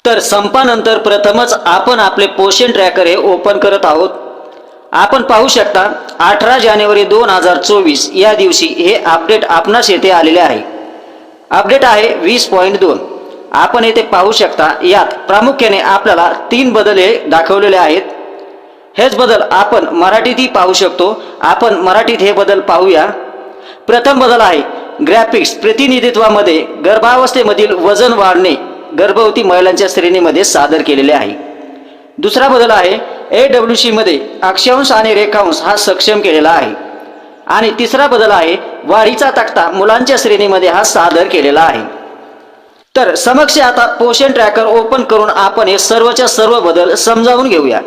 तर संपानंतर प्रथमच आपण आपले पोषण ट्रॅकर हे ओपन करत आहोत। आपण पाहू शकता 18 जानेवारी 2024 या दिवशी हे अपडेट आपणास येथे आलेले आहे। अपडेट आहे 20.2। आपण येथे पाहू शकता यात प्रामुख्याने आपल्याला 3 बदल हे दाखवलेले आहेत। हेच बदल आपण मराठीतही पाहू शकतो। आपण मराठीत हे बदल पाहूया। प्रथम बदल आहे ग्राफिक्स प्रतिनिधित्वामध्ये गर्भावस्थेमधील वजन वाढणे गर्भवती महिलांच्या श्रेणीमध्ये सादर केलेले आहे। दुसरा बदल आहे AWC मध्ये अक्षांश आणि रेखांश हा सक्षम केलेला आहे। आणि तिसरा बदल आहे वाढीचा तक्ता मुलांच्या श्रेणीमध्ये हा सादर केलेला आहे। तर समक्ष आता पोषण ट्रॅकर ओपन करून आपण हे सर्वच्या सर्व बदल समजावून घेऊया।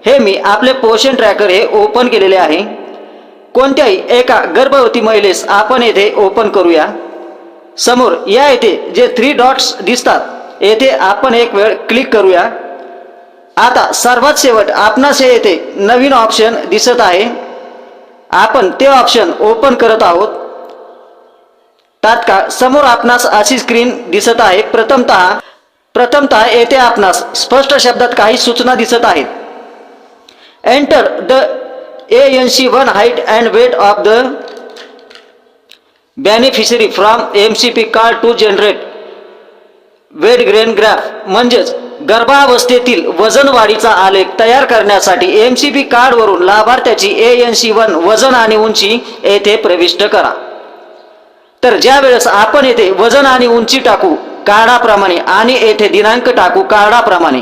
हे मी आपले पोषण ट्रॅकर हे ओपन केलेले आहे। कोणत्याही एका गर्भवती महिलेस आपण येथे ओपन करूया। समोर या येथे जे 3 डॉट्स दिसतात येथे आपण एक वेळ क्लिक करूया। आता सर्वात शेवट आपणास येथे नवीन ऑप्शन दिसत आहे। आपण ते ऑप्शन ओपन करत आहोत। तात्काळ समोर आपणास अशी स्क्रीन दिसत आहे। प्रथमतः येथे आपणास स्पष्ट शब्दात काही सूचना दिसत आहेत। Enter the ANC1 height and weight of the beneficiary from MCP card to generate weight gain graph। म्हणजेच गर्भावस्थेतील वजन वाढीचा आलेख तयार करण्यासाठी MCP कार्ड वरून लाभार्थ्याची ANC1 वजन आणि उंची येथे प्रविष्ट करा। तर ज्या वेळेस आपण येथे वजन आणि उंची टाकू कार्डाप्रमाणे आणि येथे दिनांक टाकू कार्डाप्रमाणे,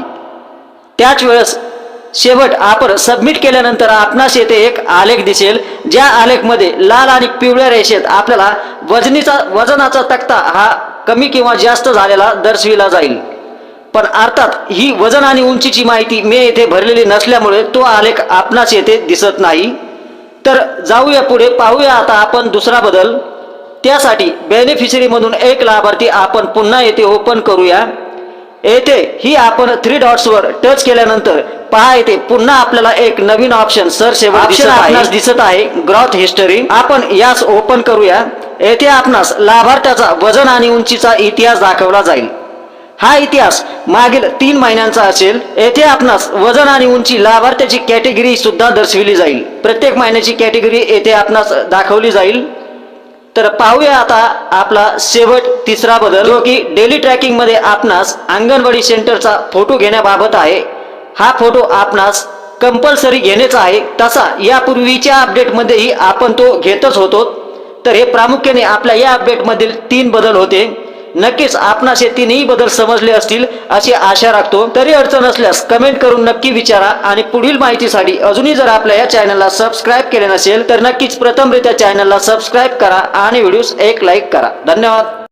त्याच वेळेस शेवट आपण सबमिट केल्यानंतर आपणास येथे एक आलेख दिसेल। ज्या आलेखमध्ये लाल आणि पिवळ्या रेषेत आपल्याला वजनाचा तक्ता हा कमी किंवा जास्त झालेला दर्शविला जाईल। पण अर्थात ही वजन आणि उंचीची माहिती मी येथे भरलेली नसल्यामुळे तो आलेख आपणास येथे दिसत नाही। तर जाऊया पुढे, पाहूया आता आपण दुसरा बदल। त्यासाठी बेनिफिशरी मधून एक लाभार्थी आपण पुन्हा येथे ओपन करूया। येथे ही आपण 3 डॉट्स वर टच केल्यानंतर पहा येथे पुन्हा आपल्याला एक नवीन ऑप्शन दिसत आहे ग्रोथ हिस्टरी। आपण यास ओपन करूया। येथे आपणास लाभार्थ्याचा वजन आणि उंचीचा इतिहास दाखवला जाईल। हा इतिहास मागील 3 महिन्यांचा असेल। येथे आपणास वजन आणि उंची लाभार्थ्याची कॅटेगरी सुद्धा दर्शविली जाईल। प्रत्येक महिन्याची कॅटेगरी येथे आपणास दाखवली जाईल। तर पाहूया आता आपला शेवट तिसरा बदल, जो की डेली ट्रॅकिंग मध्ये आपणास अंगणवाडी सेंटरचा फोटो घेण्याबाबत आहे। हा फोटो आपणास कंपल्सरी घेण्याचा आहे। तसा यापूर्वीच्या अपडेट मध्येही आपण तो घेतच होतो। तर हे प्रामुख्याने आपल्या या अपडेट मधील 3 बदल होते। नक्कीच आपणास हे 3ही बदल समजले असतील अशी आशा राखतो। तरी अडचण असल्यास कमेंट करून नक्की विचारा। आणि पुढील माहितीसाठी अजूनही जर आपल्या या चॅनलला सबस्क्राइब केले नसेल तर नक्कीच प्रथमरित्या चॅनलला सबस्क्राइब करा आणि व्हिडिओस एक लाईक करा। धन्यवाद।